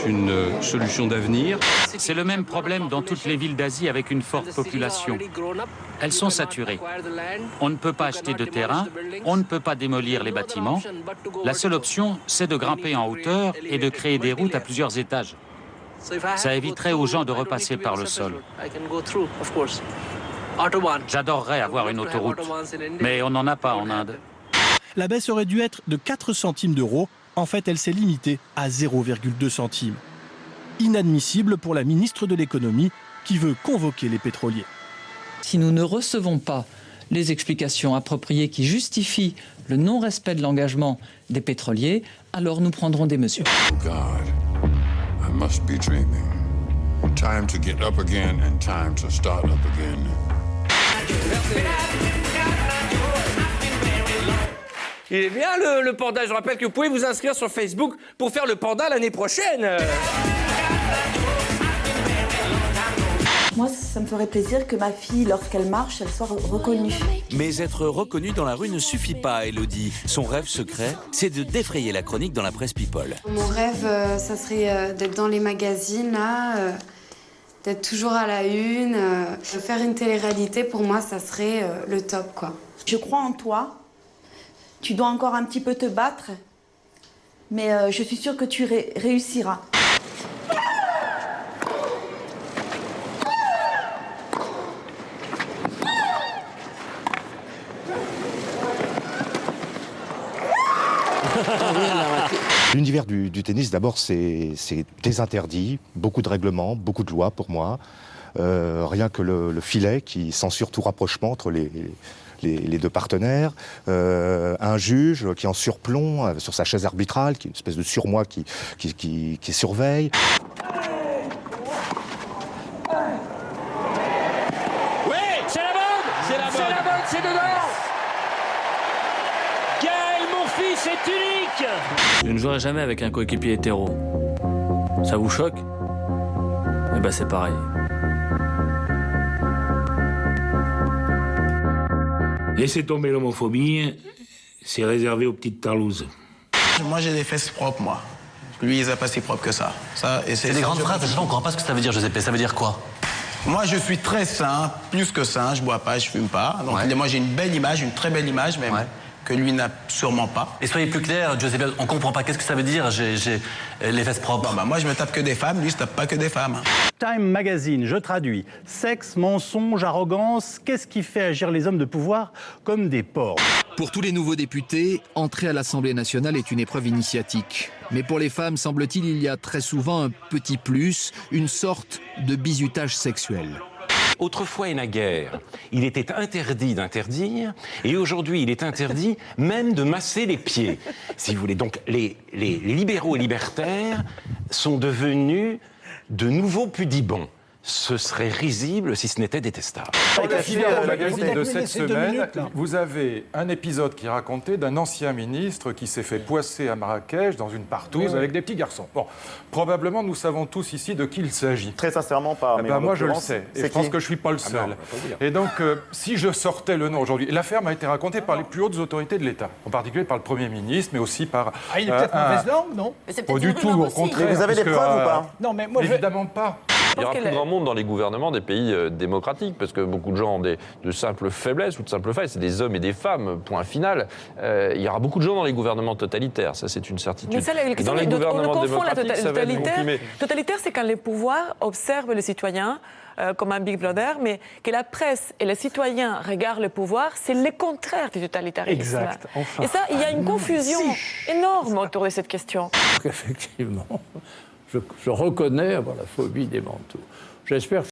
une solution d'avenir. C'est le même problème dans toutes les villes d'Asie avec une forte population. Elles sont saturées. On ne peut pas acheter de terrain, on ne peut pas démolir les bâtiments. La seule option, c'est de grimper en hauteur et de créer des routes à plusieurs étages. Ça éviterait aux gens de repasser par le sol. J'adorerais avoir une autoroute, mais on n'en a pas en Inde. La baisse aurait dû être de 4 centimes d'euros. En fait, elle s'est limitée à 0,2 centimes. Inadmissible pour la ministre de l'économie qui veut convoquer les pétroliers. Si nous ne recevons pas les explications appropriées qui justifient le non-respect de l'engagement des pétroliers, alors nous prendrons des mesures. Oh God, I must be dreaming. Time to get up again and time to start up again. Il est bien le panda. Je rappelle que vous pouvez vous inscrire sur Facebook pour faire le panda l'année prochaine. Moi, ça me ferait plaisir que ma fille, lorsqu'elle marche, elle soit reconnue. Mais être reconnue dans la rue ne suffit pas à Elodie. Son rêve secret, c'est de défrayer la chronique dans la presse People. Mon rêve, ça serait d'être dans les magazines, là, d'être toujours à la une. Faire une télé-réalité, pour moi, ça serait le top, quoi. Je crois en toi. Tu dois encore un petit peu te battre, mais je suis sûre que tu réussiras. L'univers du tennis, d'abord, c'est des interdits, beaucoup de règlements, beaucoup de lois pour moi. Rien que le filet qui censure tout rapprochement entre les deux partenaires, un juge qui est en surplomb sur sa chaise arbitrale, qui est une espèce de surmoi qui surveille. Oui, c'est la bonne. C'est la bonne, c'est dedans. Gaël Monfils, c'est unique. Je ne jouerai jamais avec un coéquipier hétéro. Ça vous choque? Eh ben c'est pareil. Laissez tomber l'homophobie, c'est réservé aux petites tarlouses. Moi j'ai des fesses propres, moi. Lui, il n'a pas si propre que ça. C'est des grandes phrases, je ne comprends pas ce que ça veut dire, Giuseppe. Ça veut dire quoi? Moi, je suis très sain, plus que sain. Je bois pas, je fume pas. Donc moi, j'ai une belle image, une très belle image même. Que lui n'a sûrement pas. Et soyez plus clair, Giuseppe, on comprend pas. Qu'est-ce que ça veut dire, j'ai les fesses propres? Bon, moi, je me tape que des femmes, lui, il se tape pas que des femmes. Time Magazine, je traduis. Sexe, mensonge, arrogance, qu'est-ce qui fait agir les hommes de pouvoir comme des porcs? Pour tous les nouveaux députés, entrer à l'Assemblée nationale est une épreuve initiatique. Mais pour les femmes, semble-t-il, il y a très souvent un petit plus, une sorte de bizutage sexuel. Autrefois et naguère, il était interdit d'interdire, et aujourd'hui, il est interdit même de masser les pieds. Si vous voulez, donc les libéraux et libertaires sont devenus de nouveaux pudibonds. Ce serait risible si ce n'était détestable. Dans le Figaro magazine de cette semaine, vous avez un épisode qui racontait d'un ancien ministre qui s'est fait poisser à Marrakech dans une partouze avec des petits garçons. Bon, probablement nous savons tous ici de qui il s'agit. Très sincèrement pas. Moi je le sais, et je pense que je ne suis pas le seul. Et donc, si je sortais le nom aujourd'hui, l'affaire m'a été racontée par les plus hautes autorités de l'État, en particulier par le Premier ministre, mais aussi par... Ah, il est peut-être mauvaise langue, non? Pas du tout, au contraire. Mais vous avez des preuves ou pas? Non, mais moi, évidemment pas. Il y aura plus grand monde dans les gouvernements des pays démocratiques, parce que beaucoup de gens ont de simples faiblesses ou de simples failles. C'est des hommes et des femmes, point final. Il y aura beaucoup de gens dans les gouvernements totalitaires, ça c'est une certitude. Mais ça, la question, dans les gouvernements on confond la démocratiques, ça va être comprimé. Totalitaire, c'est quand les pouvoirs observent les citoyens comme un Big Brother, mais que la presse et les citoyens regardent le pouvoir, c'est le contraire du totalitarisme. Exact, enfin. Et ça, il y a une confusion énorme autour de cette question. Effectivement, je reconnais avoir la phobie des manteaux. J'espère